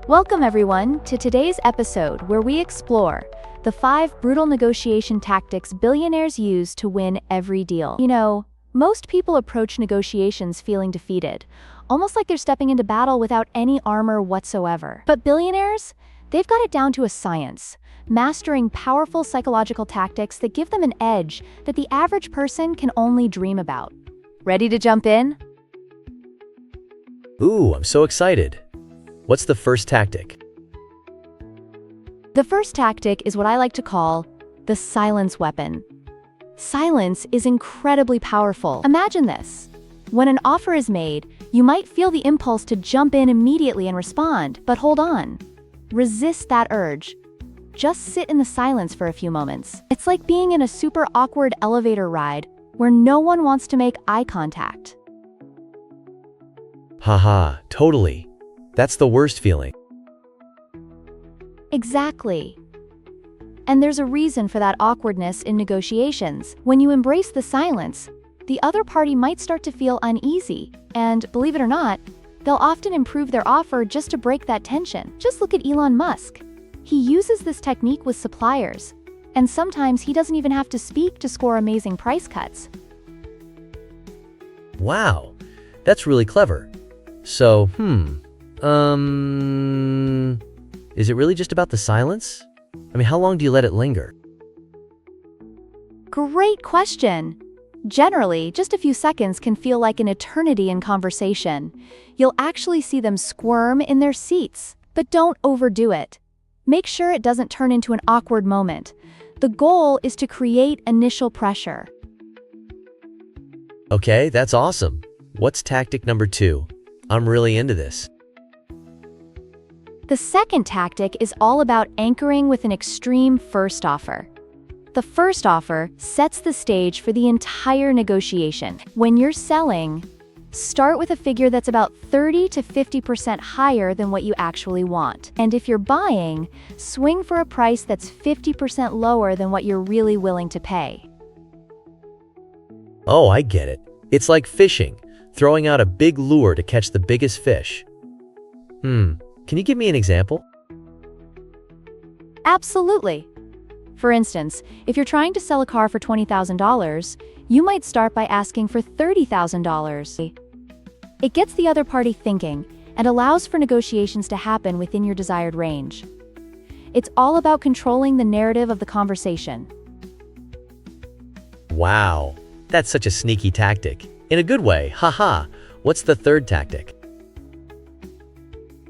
Welcome everyone to today's episode where we explore the 5 brutal negotiation tactics billionaires use to win every deal. Most people approach negotiations feeling defeated, almost like they're stepping into battle without any armor whatsoever. But billionaires, they've got it down to a science, mastering powerful psychological tactics that give them an edge that the average person can only dream about. Ready to jump in? Ooh, I'm so excited. What's the first tactic? The first tactic is what I like to call the silence weapon. Silence is incredibly powerful. Imagine this. When an offer is made, you might feel the impulse to jump in immediately and respond, but hold on. Resist that urge. Just sit in the silence for a few moments. It's like being in a super awkward elevator ride where no one wants to make eye contact. Haha, totally. That's the worst feeling. Exactly. And there's a reason for that awkwardness in negotiations. When you embrace the silence, the other party might start to feel uneasy, and believe it or not, they'll often improve their offer just to break that tension. Just look at Elon Musk. He uses this technique with suppliers, and sometimes he doesn't even have to speak to score amazing price cuts. Wow, that's really clever. So, is it really just about the silence? How long do you let it linger? Great question. Generally, just a few seconds can feel like an eternity in conversation. You'll actually see them squirm in their seats, but don't overdo it. Make sure it doesn't turn into an awkward moment. The goal is to create initial pressure. Okay, that's awesome. What's tactic number 2? I'm really into this. The second tactic is all about anchoring with an extreme first offer. The first offer sets the stage for the entire negotiation. When you're selling, start with a figure that's about 30 to 50% higher than what you actually want. And if you're buying, swing for a price that's 50% lower than what you're really willing to pay. Oh, I get it. It's like fishing, throwing out a big lure to catch the biggest fish. Can you give me an example? Absolutely. For instance, if you're trying to sell a car for $20,000, you might start by asking for $30,000. It gets the other party thinking and allows for negotiations to happen within your desired range. It's all about controlling the narrative of the conversation. Wow, that's such a sneaky tactic. In a good way, haha. What's the third tactic?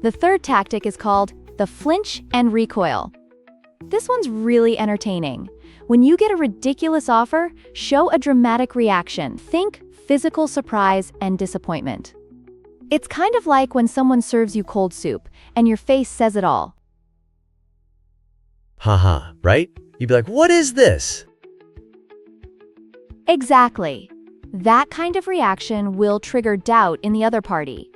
The third tactic is called the flinch and recoil. This one's really entertaining. When you get a ridiculous offer, show a dramatic reaction. Think physical surprise and disappointment. It's kind of like when someone serves you cold soup and your face says it all. Haha, right? You'd be like, what is this? Exactly. That kind of reaction will trigger doubt in the other party.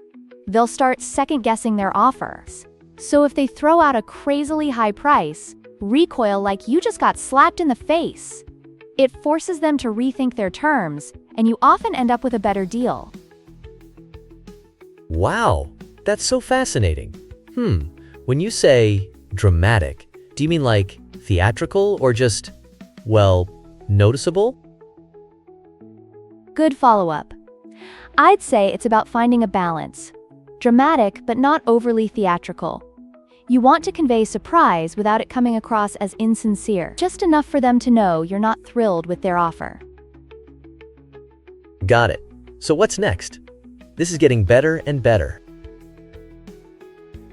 They'll start second-guessing their offers. So if they throw out a crazily high price, recoil like you just got slapped in the face. It forces them to rethink their terms, and you often end up with a better deal. Wow, that's so fascinating. When you say dramatic, do you mean like theatrical or just, noticeable? Good follow-up. I'd say it's about finding a balance. Dramatic, but not overly theatrical. You want to convey surprise without it coming across as insincere, just enough for them to know you're not thrilled with their offer. Got it. So what's next? This is getting better and better.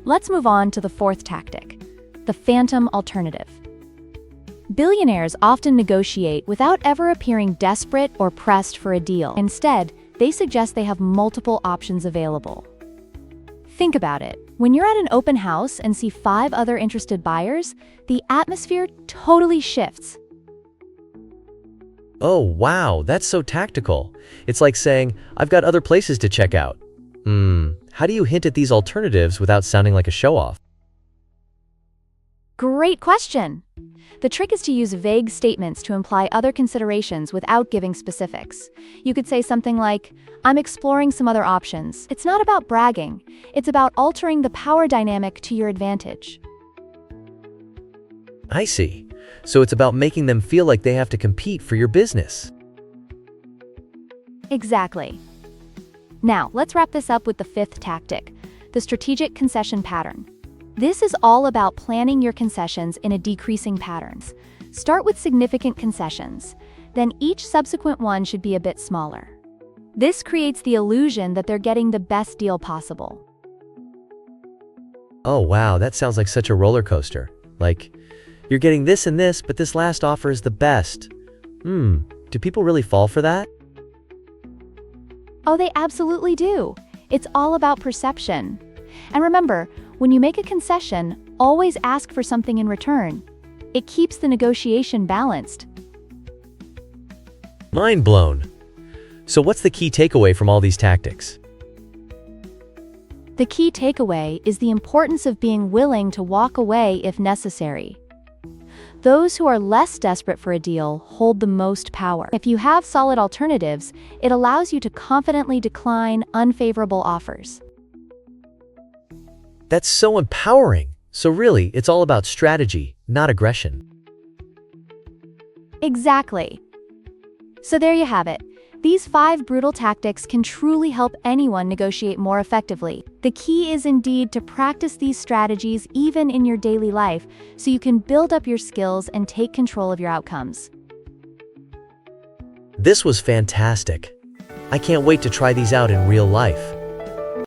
Let's move on to the fourth tactic, the phantom alternative. Billionaires often negotiate without ever appearing desperate or pressed for a deal. Instead, they suggest they have multiple options available. Think about it. When you're at an open house and see 5 other interested buyers, the atmosphere totally shifts. Oh, wow, that's so tactical. It's like saying, I've got other places to check out. How do you hint at these alternatives without sounding like a show-off? Great question. The trick is to use vague statements to imply other considerations without giving specifics. You could say something like, "I'm exploring some other options." It's not about bragging, it's about altering the power dynamic to your advantage. I see. So it's about making them feel like they have to compete for your business. Exactly. Now, let's wrap this up with the fifth tactic, the strategic concession pattern. This is all about planning your concessions in a decreasing pattern. Start with significant concessions, then each subsequent one should be a bit smaller. This creates the illusion that they're getting the best deal possible. Oh wow, that sounds like such a roller coaster. Like, you're getting this and this, but this last offer is the best. Do people really fall for that? Oh, they absolutely do. It's all about perception. And remember, when you make a concession, always ask for something in return. It keeps the negotiation balanced. Mind blown. So what's the key takeaway from all these tactics? The key takeaway is the importance of being willing to walk away if necessary. Those who are less desperate for a deal hold the most power. If you have solid alternatives, it allows you to confidently decline unfavorable offers. That's so empowering. So really, it's all about strategy, not aggression. Exactly. So there you have it. These 5 brutal tactics can truly help anyone negotiate more effectively. The key is indeed to practice these strategies even in your daily life so you can build up your skills and take control of your outcomes. This was fantastic. I can't wait to try these out in real life.